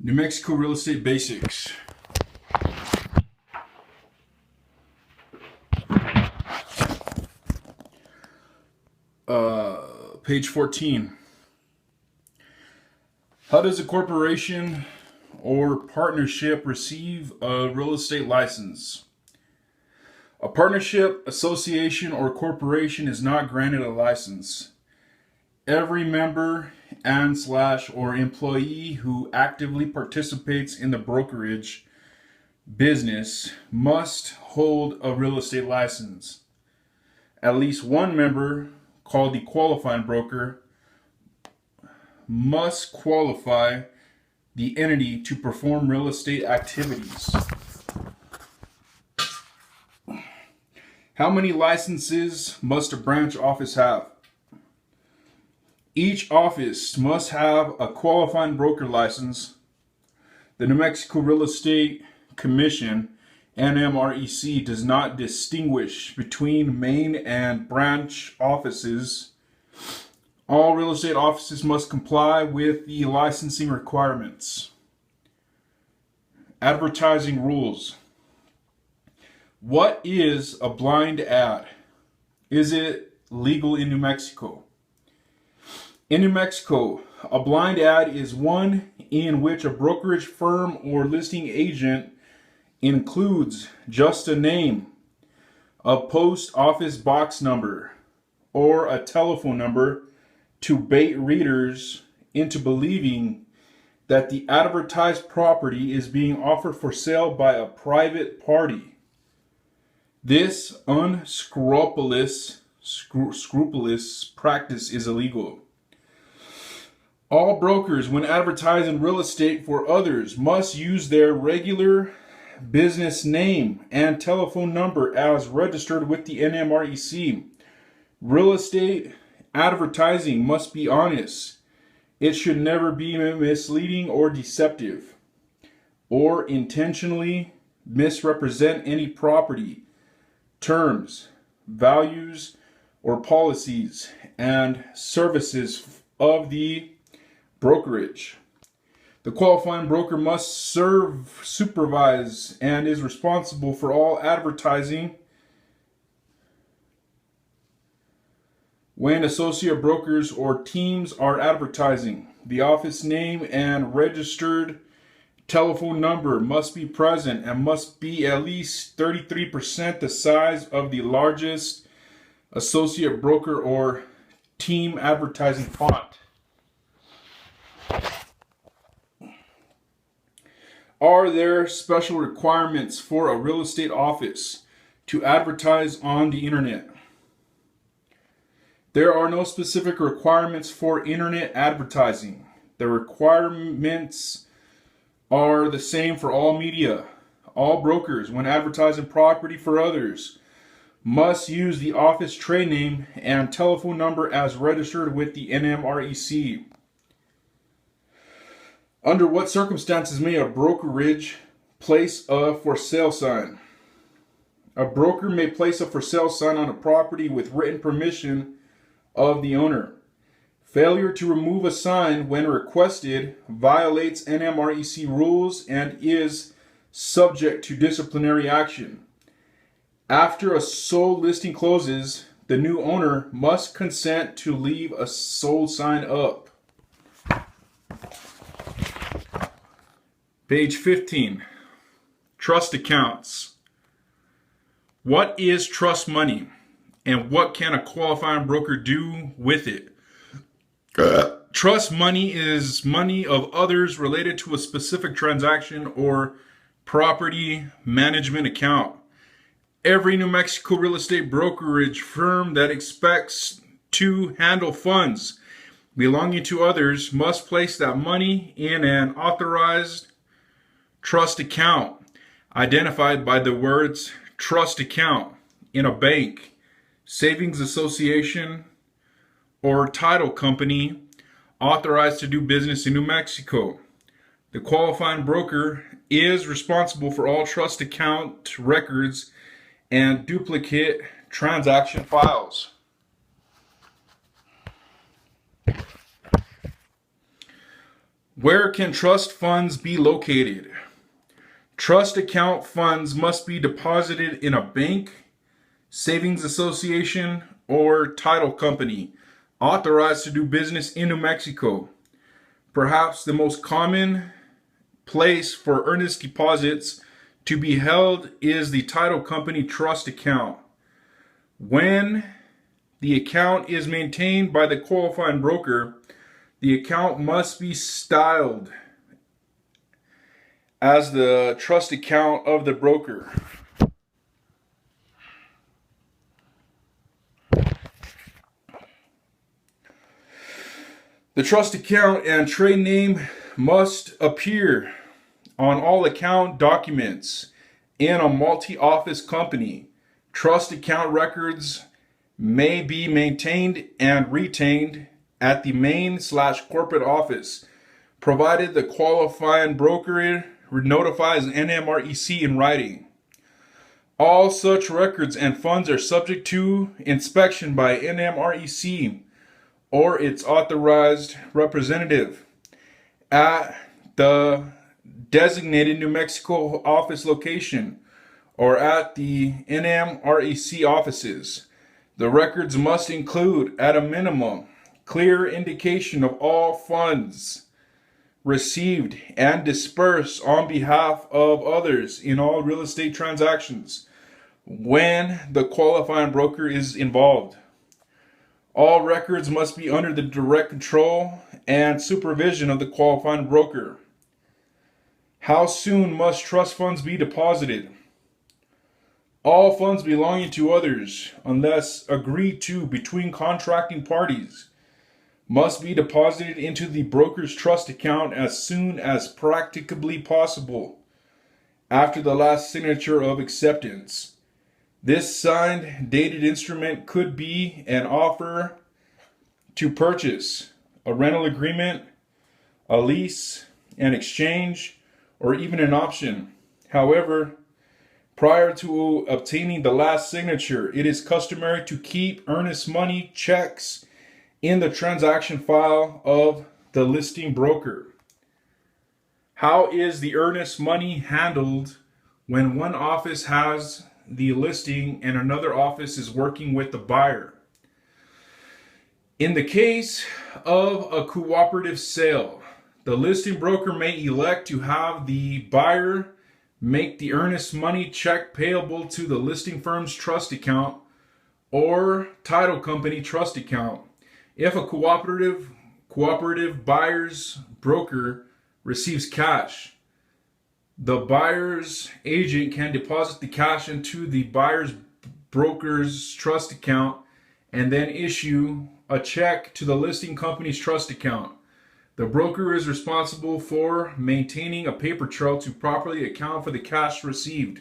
New Mexico Real Estate Basics. Page 14. How does a corporation or partnership receive a real estate license? A partnership, association, or corporation is not granted a license. Every member and/or employee who actively participates in the brokerage business must hold a real estate license. At least one member, called the qualifying broker, must qualify the entity to perform real estate activities. How many licenses must a branch office have? Each office must have a qualifying broker license. The New Mexico Real Estate Commission, NMREC, does not distinguish between main and branch offices. All real estate offices must comply with the licensing requirements. Advertising rules. What is a blind ad? Is it legal in New Mexico? In New Mexico, a blind ad is one in which a brokerage firm or listing agent includes just a name, a post office box number, or a telephone number to bait readers into believing that the advertised property is being offered for sale by a private party. This unscrupulous practice is illegal. All brokers, when advertising real estate for others, must use their regular business name and telephone number as registered with the NMREC. Real estate advertising must be honest. It should never be misleading or deceptive, or intentionally misrepresent any property, terms, values, or policies and services of the brokerage. The qualifying broker must supervise, and is responsible for all advertising when associate brokers or teams are advertising. The office name and registered telephone number must be present and must be at least 33% the size of the largest associate broker or team advertising font. Are there special requirements for a real estate office to advertise on the internet? There are no specific requirements for internet advertising. The requirements are the same for all media. All brokers, when advertising property for others, must use the office trade name and telephone number as registered with the NMREC. Under what circumstances may a brokerage place a for sale sign? A broker may place a for sale sign on a property with written permission of the owner. Failure to remove a sign when requested violates NMREC rules and is subject to disciplinary action. After a sold listing closes, the new owner must consent to leave a sold sign up. Page 15. Trust accounts. What is trust money, and what can a qualifying broker do with it? Trust money is money of others related to a specific transaction or property management account. Every New Mexico real estate brokerage firm that expects to handle funds belonging to others must place that money in an authorized trust account, identified by the words trust account, in a bank, savings association, or title company authorized to do business in New Mexico. The qualifying broker is responsible for all trust account records and duplicate transaction files. Where can trust funds be located? Trust account funds must be deposited in a bank, savings association, or title company authorized to do business in New Mexico. Perhaps the most common place for earnest deposits to be held is the title company trust account. When the account is maintained by the qualifying broker, the account must be styled as the trust account of the broker. The trust account and trade name must appear on all account documents in a multi-office company. Trust account records may be maintained and retained at the main/corporate office, provided the qualifying broker notifies NMREC in writing. All such records and funds are subject to inspection by NMREC or its authorized representative at the designated New Mexico office location or at the NMREC offices. The records must include, at a minimum, clear indication of all funds received and dispersed on behalf of others in all real estate transactions when the qualifying broker is involved. All records must be under the direct control and supervision of the qualifying broker. How soon must trust funds be deposited? All funds belonging to others, unless agreed to between contracting parties, must be deposited into the broker's trust account as soon as practicably possible after the last signature of acceptance. This signed, dated instrument could be an offer to purchase, a rental agreement, a lease, an exchange, or even an option. However, prior to obtaining the last signature, it is customary to keep earnest money checks in the transaction file of the listing broker. How is the earnest money handled when one office has the listing and another office is working with the buyer? In the case of a cooperative sale, the listing broker may elect to have the buyer make the earnest money check payable to the listing firm's trust account or title company trust account. If a cooperative buyer's broker receives cash, the buyer's agent can deposit the cash into the buyer's broker's trust account and then issue a check to the listing company's trust account. The broker is responsible for maintaining a paper trail to properly account for the cash received.